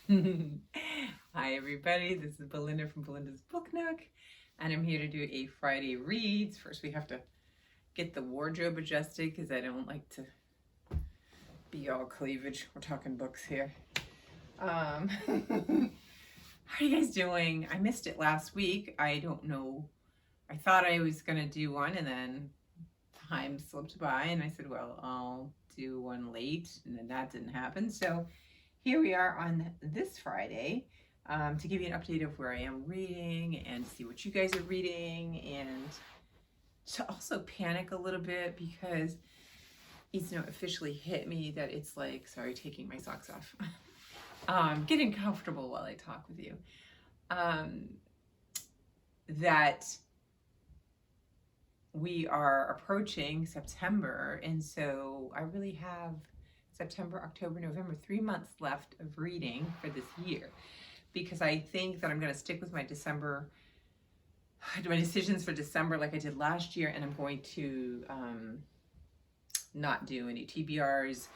Hi everybody, this is Belinda from Belinda's Book Nook, and I'm here to do a Friday reads. First we have to get the wardrobe adjusted because I don't like to be all cleavage. We're talking books here. How are you guys doing? I missed it last week. I don't know. I thought I was going to do one and then time slipped by and I said, well, I'll do one late, and then that didn't happen. So here we are on this Friday to give you an update of where I am reading and see what you guys are reading, and to also panic a little bit because it's officially hit me that it's like, sorry, taking my socks off, getting comfortable while I talk with you, that we are approaching September, and so I really have September, October, November, 3 months left of reading for this year, because I think that I'm going to stick with my decisions for December like I did last year, and I'm going to not do any TBRs,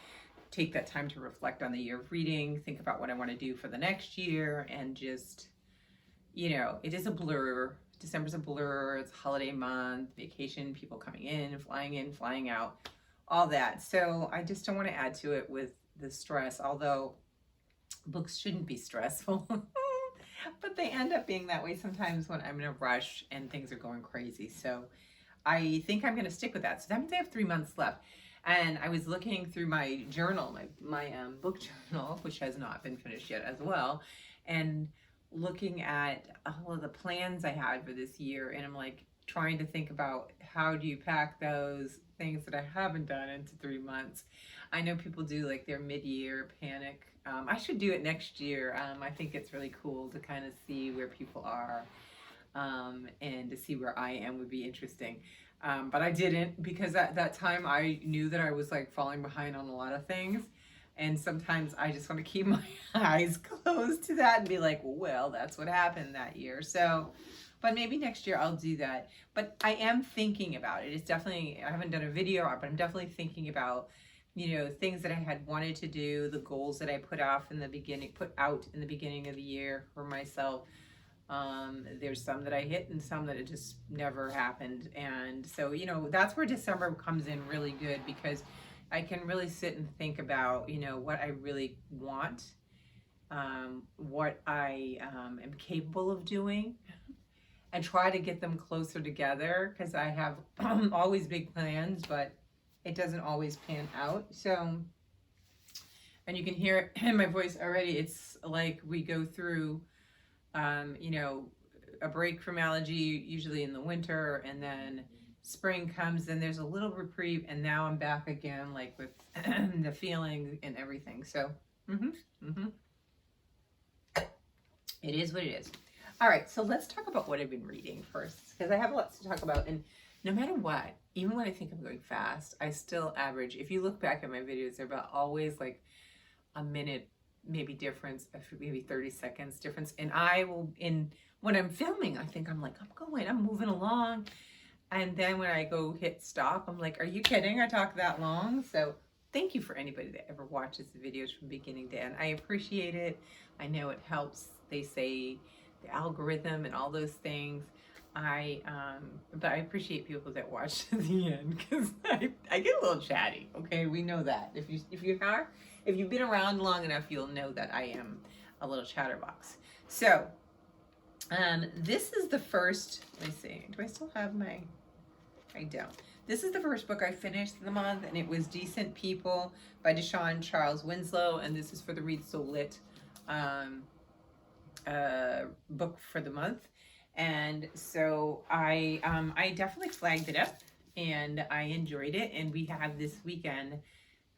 take that time to reflect on the year of reading, think about what I want to do for the next year, and just, it is a blur. December's a blur. It's a holiday month, vacation, people coming in, flying out, all that. So I just don't want to add to it with the stress, although books shouldn't be stressful. But they end up being that way sometimes when I'm in a rush and things are going crazy. So I think I'm going to stick with that. So that means I have 3 months left. And I was looking through my journal, my book journal, which has not been finished yet as well, and looking at all of the plans I had for this year. And I'm like trying to think about how do you pack those things that I haven't done into 3 months. I know people do like their mid-year panic. I should do it next year. I think it's really cool to kind of see where people are, and to see where I am would be interesting. But I didn't, because at that time I knew that I was like falling behind on a lot of things. And sometimes I just want to keep my eyes closed to that and be like, well, that's what happened that year. So, but maybe next year I'll do that. But I am thinking about it. It's definitely, I haven't done a video, but I'm definitely thinking about, things that I had wanted to do, the goals that I put out in the beginning of the year for myself. There's some that I hit and some that it just never happened. And so, that's where December comes in really good, because I can really sit and think about, what I really want, what I am capable of doing, and try to get them closer together, because I have always big plans, but it doesn't always pan out. So, and you can hear it in my voice already. It's like we go through, a break from allergy, usually in the winter, and then spring comes and there's a little reprieve, and now I'm back again, like with the feeling and everything. So, it is what it is. All right, so let's talk about what I've been reading first, because I have lots to talk about. And no matter what, even when I think I'm going fast, I still average, if you look back at my videos, they're about always like a minute, maybe difference, maybe 30 seconds difference. And when I'm filming, I think I'm moving along. And then when I go hit stop, I'm like, are you kidding? I talk that long? So thank you for anybody that ever watches the videos from beginning to end. I appreciate it. I know it helps. They say the algorithm and all those things. But I appreciate people that watch to the end, because I get a little chatty. Okay, we know that. If you've been around long enough, you'll know that I am a little chatterbox. So, this is the first. Let me see. Do I still have my? I don't. This is the first book I finished in the month, and it was Decent People by Deshawn Charles Winslow, and this is for the Read So Lit book for the month. And so I definitely flagged it up, and I enjoyed it. And we have this weekend,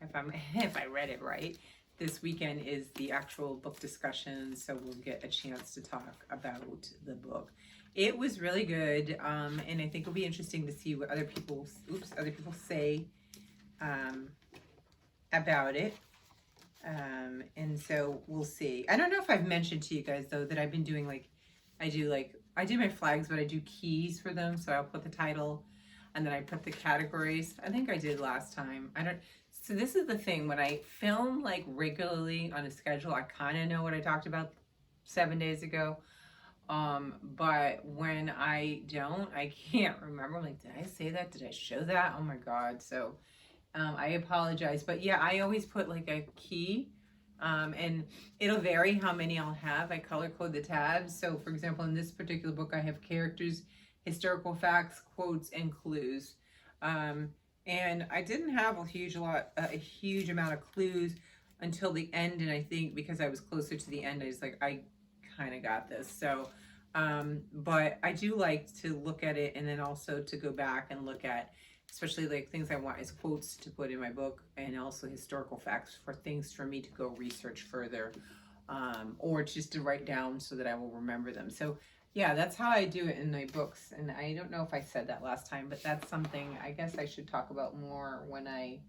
if I read it right, this weekend is the actual book discussion, so we'll get a chance to talk about the book. It was really good, and I think it'll be interesting to see what other people say about it. And so we'll see. I don't know if I've mentioned to you guys though that I've been doing I do my flags, but I do keys for them. So I'll put the title and then I put the categories. I think I did last time. So this is the thing, when I film like regularly on a schedule, I kind of know what I talked about 7 days ago. But when I don't, I can't remember. I'm like, did I say that? Did I show that? Oh my God. So I apologize. But yeah, I always put like a key. And it'll vary how many I'll have. I color code the tabs. So for example, in this particular book, I have characters, historical facts, quotes, and clues. And I didn't have a huge amount of clues until the end. And I think because I was closer to the end, I was like, I kind of got this. So, but I do like to look at it and then also to go back and look at, especially like things I want as quotes to put in my book, and also historical facts for things for me to go research further, or just to write down so that I will remember them. So yeah, that's how I do it in my books. And I don't know if I said that last time, but that's something I guess I should talk about more when I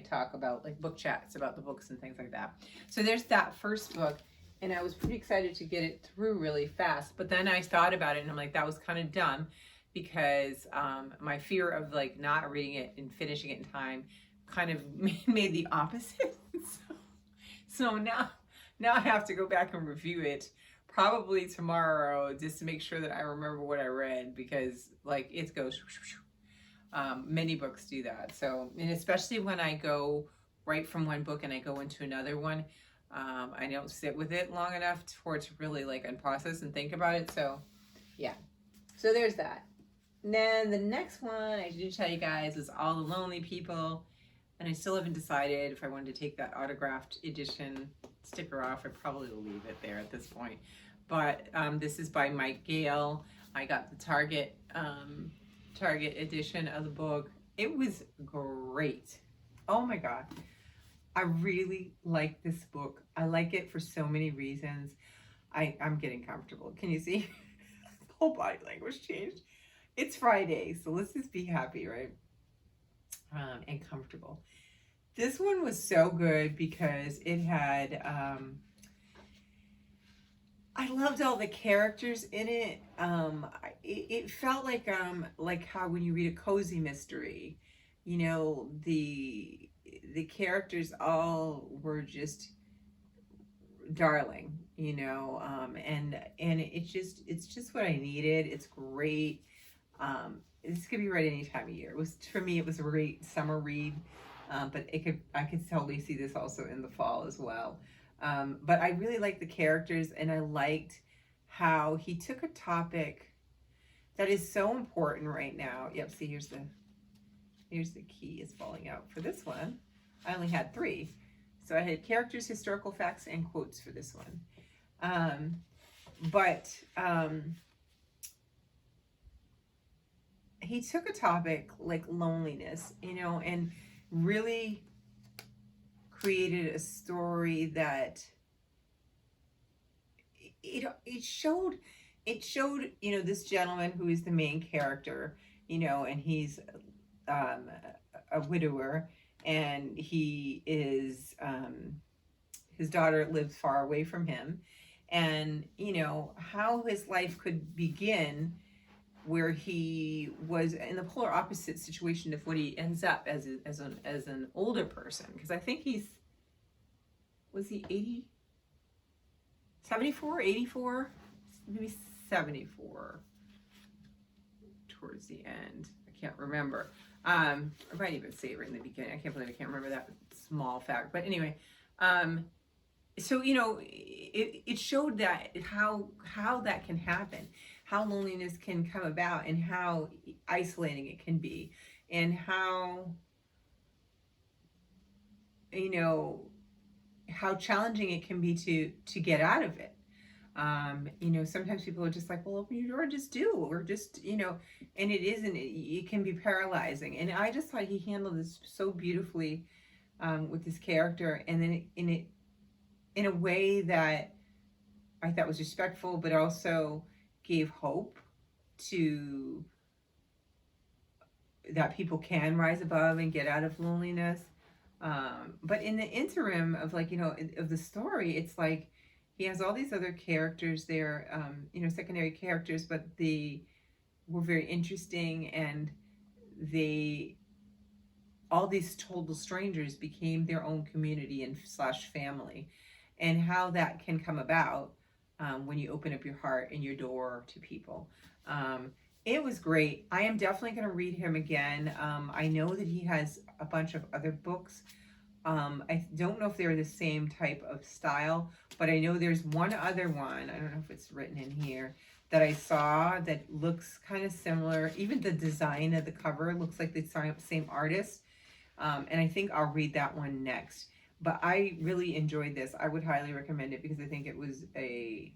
talk about like book chats about the books and things like that. So there's that first book, and I was pretty excited to get it through really fast. But then I thought about it and I'm like, that was kind of dumb, because my fear of like not reading it and finishing it in time kind of made the opposite. So now I have to go back and review it probably tomorrow just to make sure that I remember what I read, because like it goes many books do that. So, and especially when I go right from one book and I go into another one, I don't sit with it long enough for it to really like unprocess and think about it. So yeah, so there's that. And then the next one I did tell you guys is All the Lonely People, and I still haven't decided if I wanted to take that autographed edition sticker off. I probably will leave it there at this point. But this is by Mike Gale. I got the Target edition of the book. It was great. Oh my God. I really like this book. I like it for so many reasons. I'm getting comfortable. Can you see? The whole body language changed. It's Friday, so let's just be happy, right? And comfortable. This one was so good because it had, I loved all the characters in it. It felt like how when you read a cozy mystery, you know, the characters all were just darling, you know, and it's just what I needed. It's great. This could be read any time of year. It was, for me, it was a great summer read, but I could totally see this also in the fall as well. But I really liked the characters, and I liked how he took a topic that is so important right now. Yep, see, here's the key is falling out for this one. I only had 3. So I had characters, historical facts, and quotes for this one. He took a topic like loneliness, you know, and really created a story that it showed, you know, this gentleman who is the main character, you know, and he's a widower, and he is his daughter lives far away from him, and you know how his life could begin where he was in the polar opposite situation of what he ends up as an older person, because I think was he 80, 74, 84, maybe 74 towards the end. I can't remember. I might even say it right in the beginning. I can't believe I can't remember that small fact. But anyway, so you know, it showed that how that can happen, how loneliness can come about, and how isolating it can be, and how, you know, how challenging it can be to get out of it. You know, sometimes people are just like, well, open your door, just do, or just, you know, and it isn't, it can be paralyzing. And I just thought he handled this so beautifully with this character, and then in a way that I thought was respectful, but also gave hope to that people can rise above and get out of loneliness. But in the interim of, like, you know, of the story, it's like he has all these other characters there, you know, secondary characters, but they were very interesting, and they all these total strangers became their own community and slash family, and how that can come about when you open up your heart and your door to people. It was great. I am definitely going to read him again. I know that he has a bunch of other books. I don't know if they're the same type of style, but I know there's one other one. I don't know if it's written in here that I saw that looks kind of similar. Even the design of the cover looks like the same artist. And I think I'll read that one next. But I really enjoyed this. I would highly recommend it because I think it was an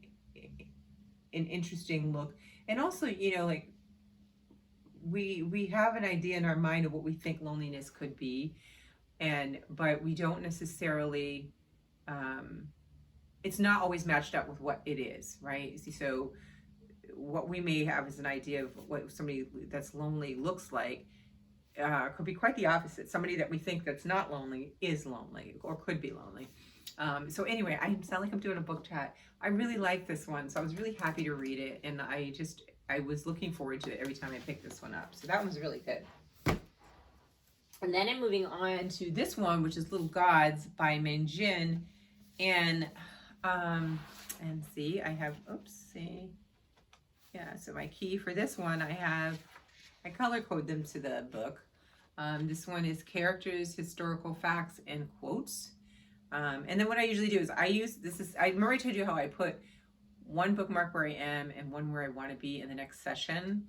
interesting look. And also, you know, like we have an idea in our mind of what we think loneliness could be, but we don't necessarily it's not always matched up with what it is, right? So what we may have as an idea of what somebody that's lonely looks like could be quite the opposite. Somebody that we think that's not lonely is lonely or could be lonely. So anyway, I sound like I'm doing a book chat. I really like this one, so I was really happy to read it, and I was looking forward to it every time I picked this one up. So that one was really good. And then I'm moving on to this one, which is Little Gods by Min Jin. And see, I have, yeah, so my key for this one, I color code them to the book. This one is characters, historical facts, and quotes. And then what I usually do is I already told you how I put one bookmark where I am and one where I want to be in the next session.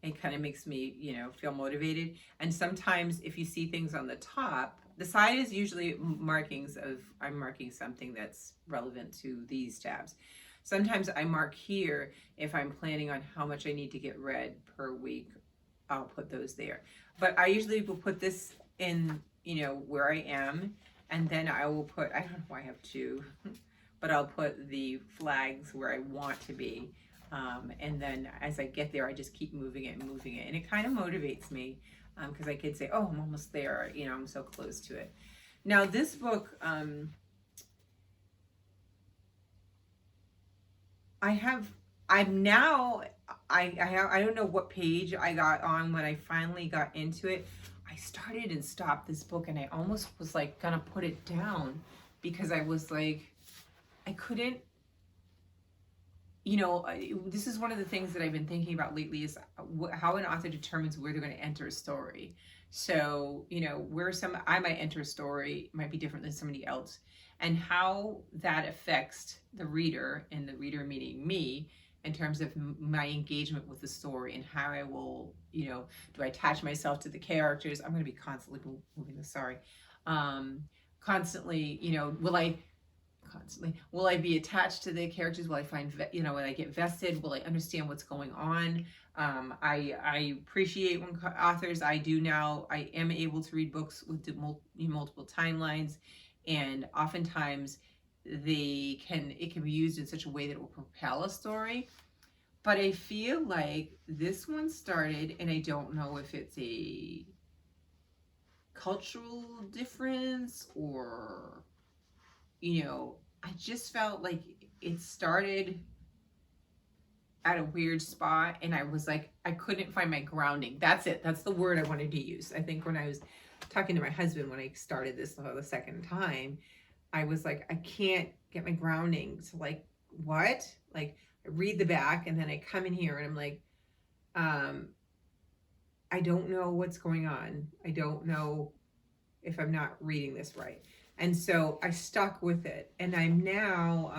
It kind of makes me, you know, feel motivated. And sometimes if you see things on the top, the side is usually markings of, I'm marking something that's relevant to these tabs. Sometimes I mark here if I'm planning on how much I need to get read per week. I'll put those there. But I usually will put this in, you know, where I am. And then I will put, I don't know why I have two, but I'll put the flags where I want to be. And then as I get there, I just keep moving it and moving it. And it kind of motivates me because I could say, oh, I'm almost there. You know, I'm so close to it. Now, this book, I don't know what page I got on when I finally got into it. I started and stopped this book and I almost was like gonna put it down because I was like, I couldn't, you know, this is one of the things that I've been thinking about lately is how an author determines where they're going to enter a story. So, you know, I might enter a story might be different than somebody else, and how that affects the reader, and the reader meaning me, in terms of my engagement with the story and how I will, you know, do I attach myself to the characters? I'm going to be constantly moving this, sorry. Constantly, you know, will I be attached to the characters? Will I find, you know, will I get vested? Will I understand what's going on? I appreciate when authors, I am able to read books with multiple timelines, and oftentimes it can be used in such a way that it will propel a story. But I feel like this one started, and I don't know if it's a cultural difference or, you know, I just felt like it started at a weird spot, and I was like, I couldn't find my grounding. That's it. That's the word I wanted to use. I think when I was talking to my husband when I started this for the second time, I was like, I can't get my grounding. So like, what? Like, I read the back and then I come in here and I'm like, I don't know what's going on. I don't know if I'm not reading this right. And so I stuck with it, and I'm now,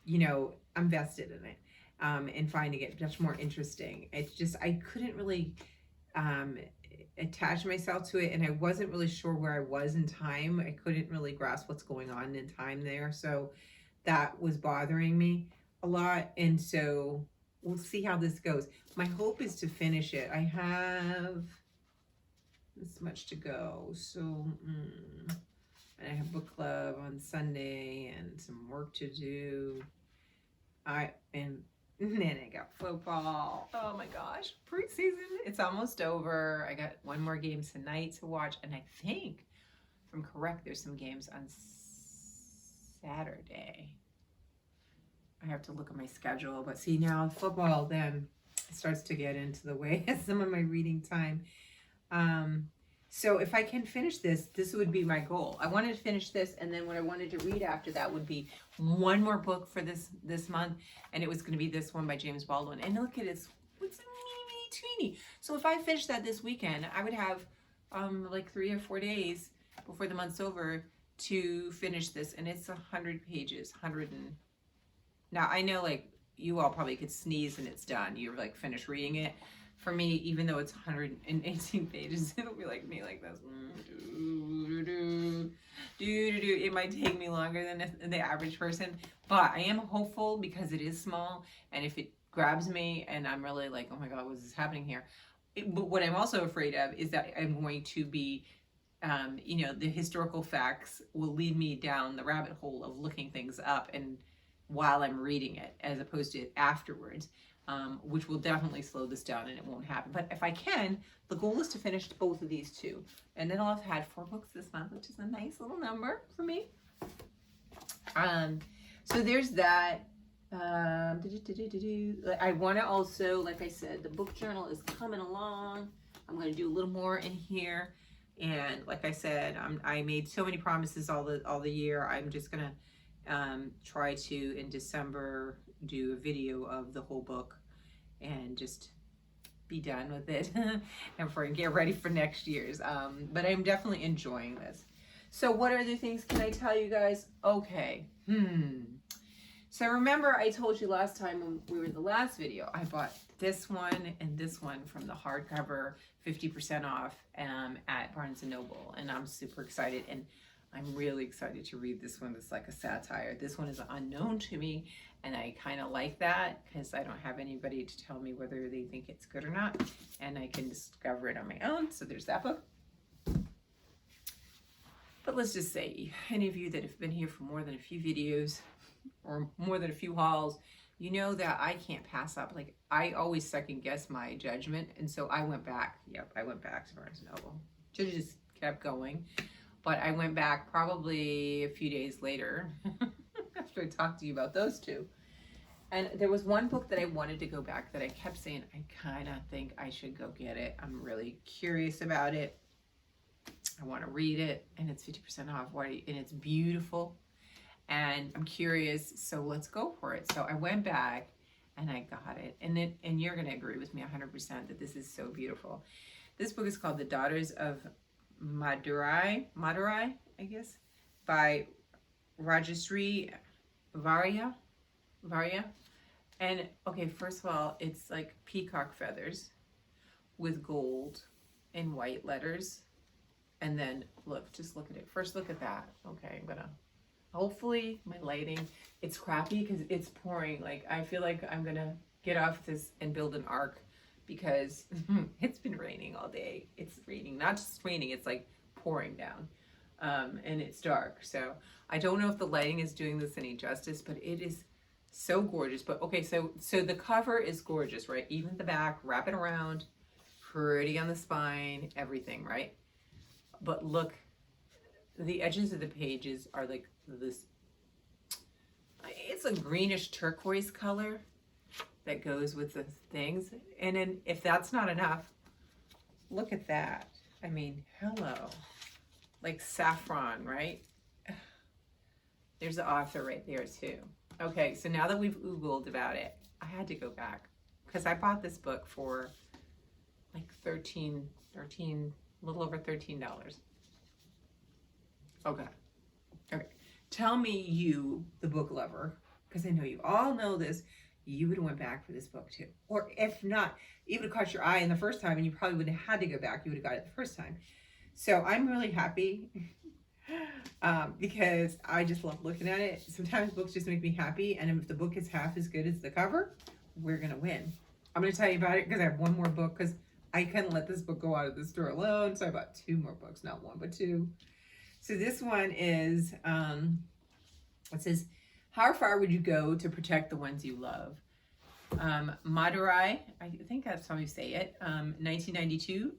you know, I'm vested in it, and finding it much more interesting. It's just, I couldn't really attach myself to it, and I wasn't really sure where I was in time. I couldn't really grasp what's going on in time there. So that was bothering me a lot. And so we'll see how this goes. My hope is to finish it. I have this much to go. So, and I have book club on Sunday and some work to do. And then I got football. Oh my gosh, preseason. It's almost over. I got one more game tonight to watch. And I think, if I'm correct, there's some games on Saturday. I have to look at my schedule. But see, now football then starts to get into the way of some of my reading time. So if I can finish this, this would be my goal. I wanted to finish this, and then what I wanted to read after that would be one more book for this month, and it was going to be this one by James Baldwin. And look at it, it's teeny. So if I finish that this weekend, I would have like 3 or 4 days before the month's over to finish this, and it's 100 pages. Now I know like you all probably could sneeze and it's done. You're like finished reading it. For me, even though it's 118 pages, it'll be like me like this. It might take me longer than the average person, but I am hopeful because it is small, and if it grabs me and I'm really like, oh my God, what is happening here? But what I'm also afraid of is that I'm going to be, the historical facts will lead me down the rabbit hole of looking things up and while I'm reading it, as opposed to afterwards. Which will definitely slow this down and it won't happen. But if I can, the goal is to finish both of these two. And then I'll have had 4 books this month, which is a nice little number for me. So there's that. I want to also, like I said, the book journal is coming along. I'm going to do a little more in here. And like I said, I made so many promises all the year. I'm just going to try to, in December, do a video of the whole book and just be done with it and get ready for next year's. But I'm definitely enjoying this. So what other things can I tell you guys? Okay. So remember I told you last time when we were in the last video, I bought this one and this one from the hardcover 50% off at Barnes & Noble. And I'm super excited. And I'm really excited to read this one. It's like a satire. This one is unknown to me, and I kind of like that because I don't have anybody to tell me whether they think it's good or not, and I can discover it on my own. So there's that book. But let's just say, any of you that have been here for more than a few videos or more than a few hauls, you know that I can't pass up. Like, I always second guess my judgment, and so I went back. Yep, I went back to Barnes & Noble. Should have just kept going. But I went back probably a few days later after I talked to you about those two. And there was one book that I wanted to go back that I kept saying, I kind of think I should go get it. I'm really curious about it. I want to read it, and it's 50% off, and it's beautiful. And I'm curious, so let's go for it. So I went back and I got it. And you're going to agree with me 100% that this is so beautiful. This book is called The Daughters of Madurai, I guess, by Rajashree Varia. And okay, first of all, it's like peacock feathers with gold and white letters. And then just look at it. First look at that. Okay, I'm gonna, hopefully my lighting, it's crappy because it's pouring. Like, I feel like I'm gonna get off this and build an ark because it's been raining all day. It's raining, not just raining, it's like pouring down. And it's dark. So I don't know if the lighting is doing this any justice, but it is so gorgeous. But okay, so the cover is gorgeous, right? Even the back, wrap it around, pretty on the spine, everything, right? But look, the edges of the pages are like this, it's a greenish turquoise color that goes with the things. And then if that's not enough, look at that. I mean, hello. Like saffron, right? There's the author right there too. Okay, so now that we've Googled about it, I had to go back because I bought this book for like $13, a little over $13. Okay. Tell me you, the book lover, because I know you all know this, you would have went back for this book too. Or if not, it would have caught your eye in the first time and you probably would have had to go back. You would have got it the first time. So I'm really happy because I just love looking at it. Sometimes books just make me happy. And if the book is half as good as the cover, we're going to win. I'm going to tell you about it because I have one more book because I couldn't let this book go out of the store alone. So I bought 2 more books, not 1, but 2. So this one is, it says, how far would you go to protect the ones you love? Madurai, I think that's how you say it, 1992,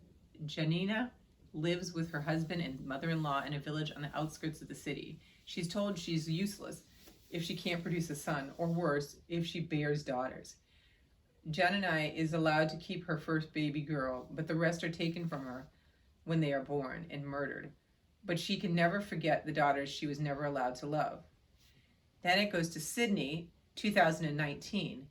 Janina lives with her husband and mother-in-law in a village on the outskirts of the city. She's told she's useless if she can't produce a son, or worse, if she bears daughters. Janina is allowed to keep her first baby girl, but the rest are taken from her. when they are born and murdered, but she can never forget the daughters she was never allowed to love. Then it goes to Sydney, 2019.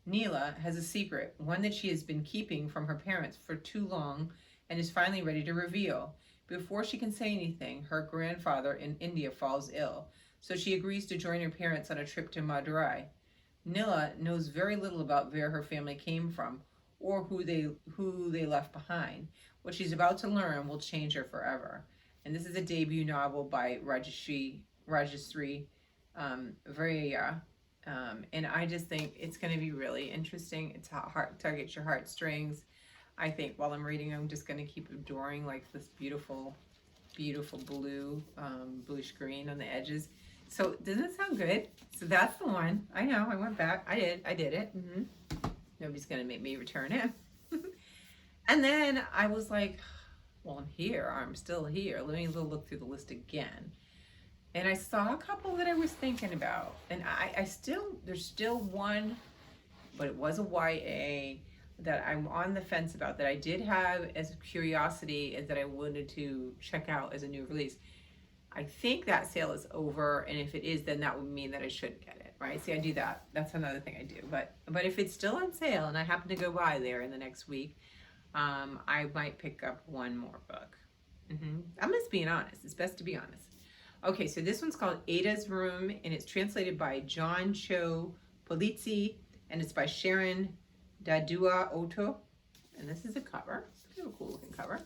Neela has a secret, one that she has been keeping from her parents for too long and is finally ready to reveal. Before she can say anything, her grandfather in India falls ill, so she agrees to join her parents on a trip to Madurai. Neela knows very little about where her family came from or who they left behind. What she's about to learn will change her forever. And this is a debut novel by Rajashree Varaya. And I just think it's going to be really interesting. It's hard to get your heartstrings. I think while I'm reading, I'm just going to keep adoring like this beautiful, beautiful blue, bluish green on the edges. So doesn't it sound good? So that's the one. I know, I went back. I did it. Nobody's going to make me return it. And then I was like, well, I'm still here. Let me look through the list again. And I saw a couple that I was thinking about. And there's still one, but it was a YA that I'm on the fence about, that I did have as a curiosity and that I wanted to check out as a new release. I think that sale is over, and if it is, then that would mean that I should get it, right? See, I do that. That's another thing I do. But if it's still on sale and I happen to go by there in the next week, I might pick up one more book. I'm just being honest. It's best to be honest. Okay, so this one's called Ada's Room, and it's translated by John Cho Polizzi, and it's by Sharon Dadua Oto. And this is a cover. It's kind of a cool looking cover.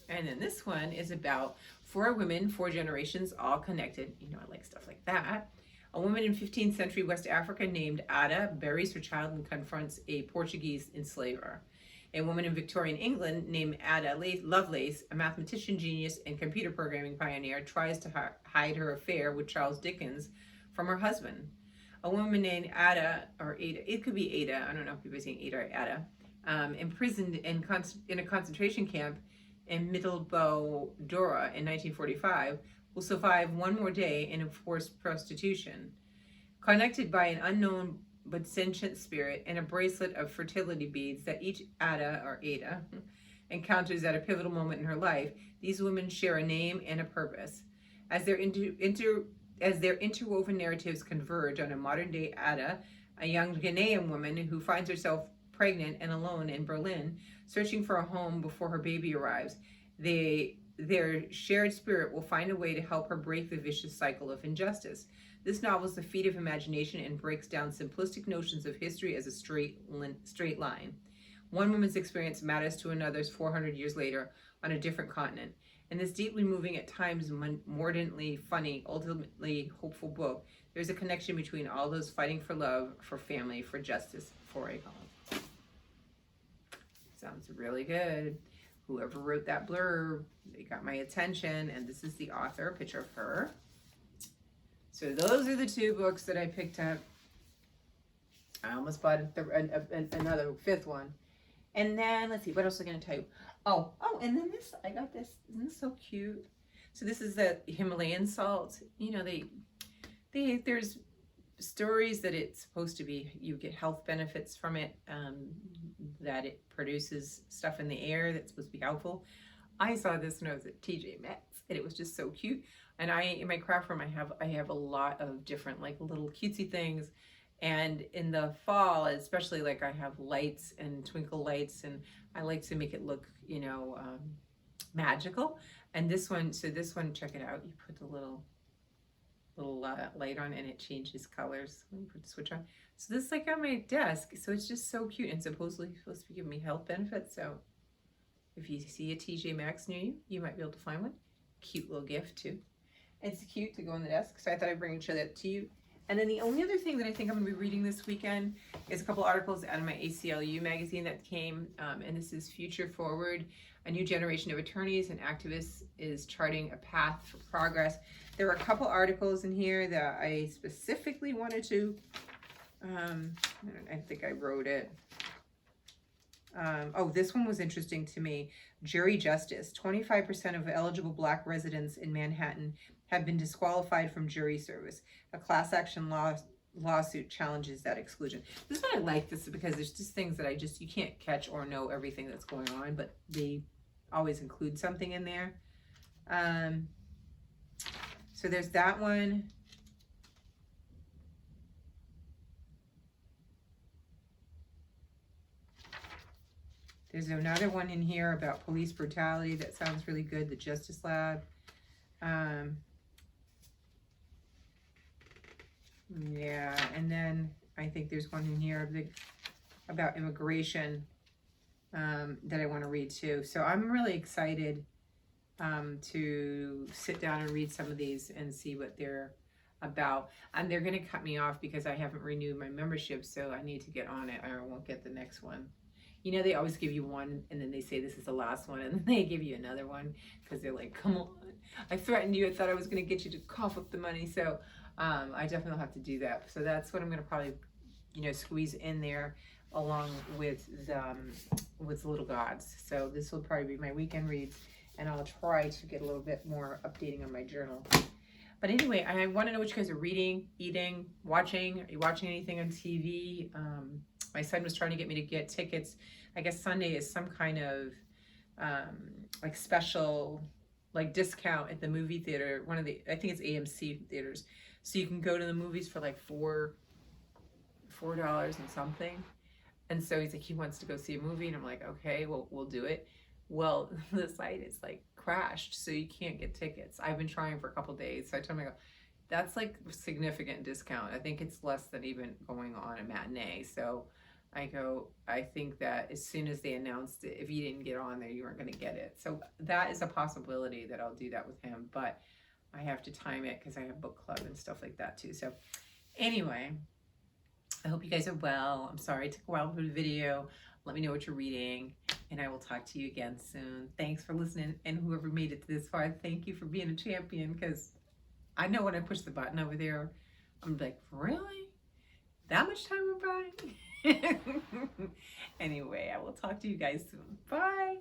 And then this one is about 4 women, 4 generations, all connected. You know, I like stuff like that. A woman in 15th century West Africa named Ada buries her child and confronts a Portuguese enslaver. A woman in Victorian England named Ada Lovelace, a mathematician genius and computer programming pioneer, tries to hide her affair with Charles Dickens from her husband. A woman named Ada, or Ada, it could be Ada, I don't know if people are saying Ada or Ada, imprisoned in a concentration camp in Middelboe Dora in 1945, will survive one more day in enforced prostitution. Connected by an unknown but sentient spirit and a bracelet of fertility beads that each Ada encounters at a pivotal moment in her life, these women share a name and a purpose. As their interwoven narratives converge on a modern-day Ada, a young Ghanaian woman who finds herself pregnant and alone in Berlin, searching for a home before her baby arrives. Their shared spirit will find a way to help her break the vicious cycle of injustice. This novel is the feat of imagination and breaks down simplistic notions of history as a straight line. One woman's experience matters to another's 400 years later on a different continent. In this deeply moving, at times mordantly funny, ultimately hopeful book, there's a connection between all those fighting for love, for family, for justice, for a home. Sounds really good. Whoever wrote that blurb, they got my attention, and this is the author, a picture of her. So those are the 2 books that I picked up. I almost bought another 5th one. And then, let's see, what else am I going to tell you? Oh, and then this, I got this. Isn't this so cute? So this is the Himalayan salt. You know, there's stories that it's supposed to be, you get health benefits from it, that it produces stuff in the air that's supposed to be helpful. I saw this when I was at TJ Maxx, and it was just so cute. And in my craft room, I have a lot of different like little cutesy things. And in the fall, especially, like I have lights and twinkle lights, and I like to make it look, you know, magical. And this one, check it out. You put the little light on, and it changes colors when you put the switch on. So this is like on my desk. So it's just so cute, and supposedly supposed to be giving me health benefits. So if you see a TJ Maxx near you, you might be able to find one. Cute little gift too. It's cute to go on the desk, so I thought I'd show that to you. And then the only other thing that I think I'm going to be reading this weekend is a couple articles out of my ACLU magazine that came, and this is Future Forward, a new generation of attorneys and activists is charting a path for progress. There were a couple articles in here that I specifically wanted to, I think I wrote it. This one was interesting to me. Jury justice. 25% of eligible Black residents in Manhattan have been disqualified from jury service. A class action lawsuit challenges that exclusion. This is what I like this because there's just things that you can't catch or know everything that's going on, but they always include something in there. So there's that one. There's another one in here about police brutality that sounds really good, the Justice Lab. Yeah, and then I think there's one in here about immigration that I want to read too. So I'm really excited to sit down and read some of these and see what they're about. And they're going to cut me off because I haven't renewed my membership, so I need to get on it or I won't get the next one. You know, they always give you one and then they say this is the last one and then they give you another one because they're like, come on, I threatened you. I thought I was going to get you to cough up the money. So I definitely will have to do that. So that's what I'm going to probably, you know, squeeze in there along with Little Gods. So this will probably be my weekend reads, and I'll try to get a little bit more updating on my journal. But anyway, I want to know what you guys are reading, eating, watching. Are you watching anything on TV? My son was trying to get me to get tickets. I guess Sunday is some kind of like special, like discount at the movie theater. One of the, I think it's AMC theaters. So you can go to the movies for like $4 and something. And so he's like, he wants to go see a movie. And I'm like, okay, well, we'll do it. Well, the site is like crashed, so you can't get tickets. I've been trying for a couple days. So I told him, I go, that's like significant discount. I think it's less than even going on a matinee. So I go, I think that as soon as they announced it, if you didn't get on there, you weren't going to get it. So that is a possibility that I'll do that with him. But I have to time it because I have book club and stuff like that too. So anyway, I hope you guys are well. I'm sorry it took a while for the video. Let me know what you're reading, and I will talk to you again soon. Thanks for listening, and whoever made it to this far, thank you for being a champion, because I know when I push the button over there, I'm like, really? That much time went by? Anyway, I will talk to you guys soon. Bye.